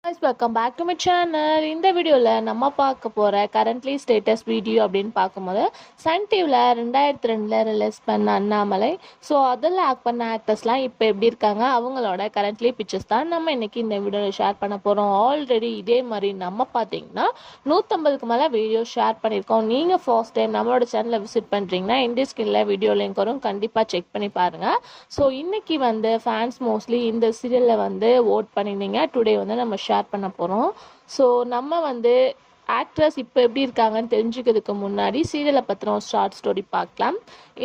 guys, welcome back to my channel. இந்த வீடியோவில் நம்ம பார்க்க போகிற கரண்ட்லி ஸ்டேட்டஸ் வீடியோ அப்படின்னு பார்க்கும்போது சன் டிவியில் 2002 ரிலீஸ் பண்ண அண்ணாமலை. ஸோ அதில் ஆக்ட் பண்ண ஆக்டர்ஸ்லாம் இப்போ எப்படி இருக்காங்க, அவங்களோட கரண்ட்லி பிக்சர்ஸ் தான் நம்ம இன்னைக்கு இந்த வீடியோவில் ஷேர் பண்ண போகிறோம். ஆல்ரெடி இதே மாதிரி நம்ம பார்த்தீங்கன்னா 150க்கு மேலே வீடியோ ஷேர் பண்ணியிருக்கோம். நீங்கள் ஃபர்ஸ்ட் டைம் நம்மளோட சேனலை விசிட் பண்ணுறீங்கன்னா இந்த ஸ்கின்ல வீடியோ லிங்க் வரும், கண்டிப்பாக செக் பண்ணி பாருங்கள். ஸோ இன்னைக்கு ஃபேன்ஸ் மோஸ்ட்லி இந்த சீரியலில் ஓட் பண்ணியிருந்தீங்க. டுடே நம்ம ஷேர் பண்ண போகிறோம். ஸோ நம்ம ஆக்ட்ரஸ் இப்போ எப்படி இருக்காங்கன்னு தெரிஞ்சுக்கிறதுக்கு முன்னாடி சீரியலை பற்றின ஷார்ட் ஸ்டோரி பார்க்கலாம்.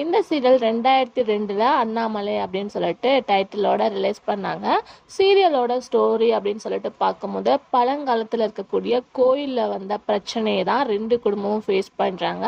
இந்த சீரியல் 2002 அண்ணாமலை அப்படின்னு சொல்லிட்டு டைட்டிலோட ரிலீஸ் பண்ணாங்க. சீரியலோட ஸ்டோரி அப்படின்னு சொல்லிட்டு பார்க்கும்போது பழங்காலத்தில் இருக்கக்கூடிய கோயிலில் வந்த பிரச்சனையை தான் ரெண்டு குடும்பமும் ஃபேஸ் பண்ணுறாங்க.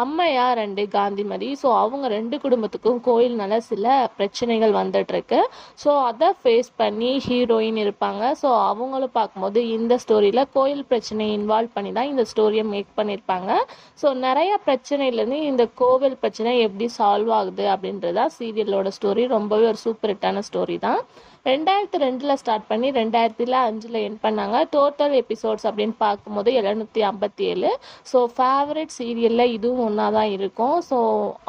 அம்மையார் ரெண்டு காந்திமதி. ஸோ அவங்க ரெண்டு குடும்பத்துக்கும் கோயில்னால சில பிரச்சனைகள் வந்துட்டுருக்கு. ஸோ அதை ஃபேஸ் பண்ணி ஹீரோயின் இருப்பாங்க. ஸோ அவங்களும் பார்க்கும்போது இந்த ஸ்டோரியில் கோயில் பிரச்சனையை இன்வால்வ் பண்ணி தான் இந்த ஸ்டோரியை மேக் பண்ணியிருப்பாங்க. ஸோ நிறைய பிரச்சனையிலேருந்து இந்த கோவில் பிரச்சனை எப்படி சால்வ் ஆகுது அப்படின்றதா சீரியலோட ஸ்டோரி. ரொம்பவே ஒரு சூப்பர் ஹிட்டான ஸ்டோரி தான். 2002 ஸ்டார்ட் பண்ணி 2005 எண்ட் பண்ணாங்க. டோட்டல் எபிசோட்ஸ் அப்படின்னு பார்க்கும்போது 757. ஸோ ஃபேவரட் சீரியலில் இதுவும் ஒன்றா தான் இருக்கும். ஸோ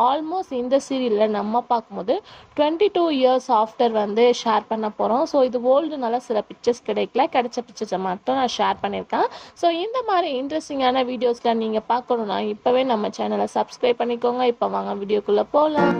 ஆல்மோஸ்ட் இந்த சீரியலில் நம்ம பார்க்கும்போது 22 இயர்ஸ் ஆஃப்டர் ஷேர் பண்ண போகிறோம். ஸோ இது ஓல்டுனால சில பிக்சர்ஸ் கிடைச்ச பிக்சர்ஸை மட்டும் நான் ஷேர் பண்ணியிருக்கேன். ஸோ இந்த மாதிரி இன்ட்ரெஸ்டிங்கான வீடியோஸ்லாம் நீங்கள் பார்க்கணுன்னா இப்போவே நம்ம சேனலை சப்ஸ்கிரைப் பண்ணிக்கோங்க. இப்போ வாங்க வீடியோக்குள்ளே போகலாம்.